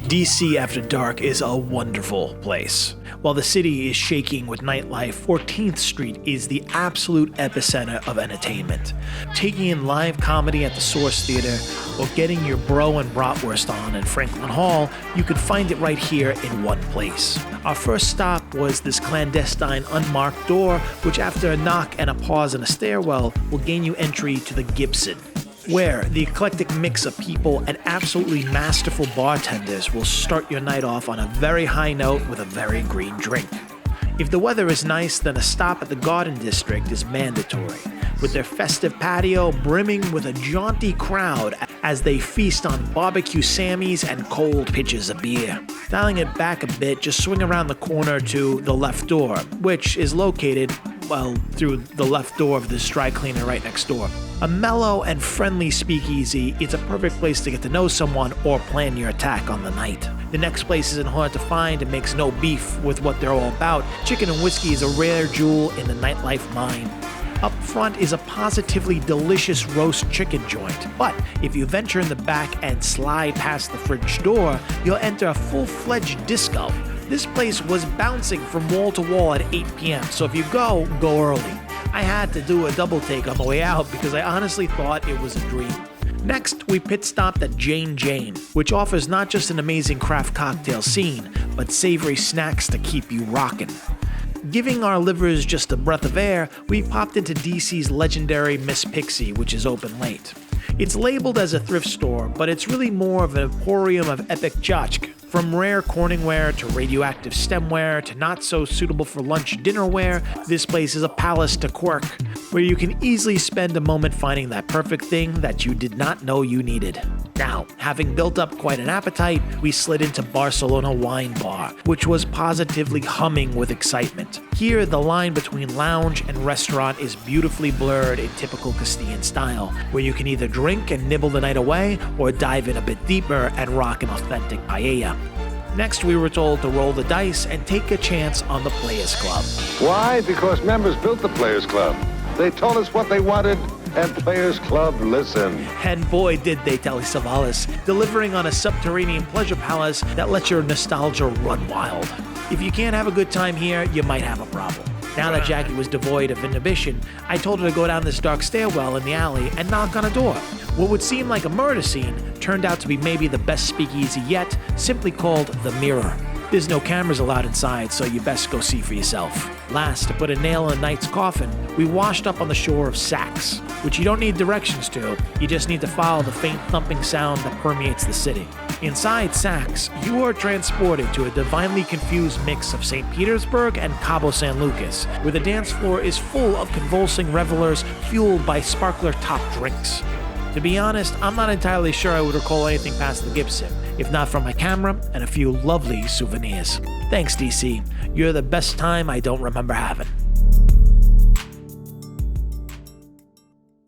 DC after dark is a wonderful place. While the city is shaking with nightlife, 14th Street is the absolute epicenter of entertainment. Taking in live comedy at the Source Theater or getting your bro and bratwurst on in Franklin Hall, you could find it right here in one place. Our first stop was this clandestine unmarked door, which after a knock and a pause in a stairwell will gain you entry to the Gibson, where the eclectic mix of people and absolutely masterful bartenders will start your night off on a very high note with a very green drink. If the weather is nice, then a stop at the Garden District is mandatory, with their festive patio brimming with a jaunty crowd as they feast on barbecue Sammies and cold pitchers of beer. Dialing it back a bit, just swing around the corner to the left door, which is located, through the left door of this dry cleaner right next door. A mellow and friendly speakeasy, it's a perfect place to get to know someone or plan your attack on the night. The next place isn't hard to find and makes no beef with what they're all about. Chicken+Whiskey is a rare jewel in the nightlife mine. Up front is a positively delicious roast chicken joint, but if you venture in the back and slide past the fridge door, you'll enter a full-fledged disco. This place was bouncing from wall to wall at 8 p.m., so if you go early. I had to do a double take on the way out because I honestly thought it was a dream. Next, we pit stopped at Jane, which offers not just an amazing craft cocktail scene, but savory snacks to keep you rockin'. Giving our livers just a breath of air, we popped into DC's legendary Miss Pixie, which is open late. It's labeled as a thrift store, but it's really more of an emporium of epic tchotchke. From rare Corningware to radioactive stemware to not so suitable for lunch dinnerware, this place is a palace to quirk, where you can easily spend a moment finding that perfect thing that you did not know you needed. Now, having built up quite an appetite, we slid into Barcelona Wine Bar, which was positively humming with excitement. Here, the line between lounge and restaurant is beautifully blurred in typical Castilian style, where you can either drink and nibble the night away or dive in a bit deeper and rock an authentic paella. Next, we were told to roll the dice and take a chance on the Players Club. Why? Because members built the Players Club. They told us what they wanted, and Players Club listened. And boy, did they, Telly Savalas, delivering on a subterranean pleasure palace that lets your nostalgia run wild. If you can't have a good time here, you might have a problem. Now that Jackie was devoid of inhibition, I told her to go down this dark stairwell in the alley and knock on a door. What would seem like a murder scene turned out to be maybe the best speakeasy yet, simply called The Mirror. There's no cameras allowed inside, so you best go see for yourself. Last, to put a nail in a night's coffin, we washed up on the shore of Saks, which you don't need directions to, you just need to follow the faint thumping sound that permeates the city. Inside Saks, you are transported to a divinely confused mix of St. Petersburg and Cabo San Lucas, where the dance floor is full of convulsing revelers fueled by sparkler-topped drinks. To be honest, I'm not entirely sure I would recall anything past the Gibson, if not from my camera and a few lovely souvenirs. Thanks, DC. You're the best time I don't remember having.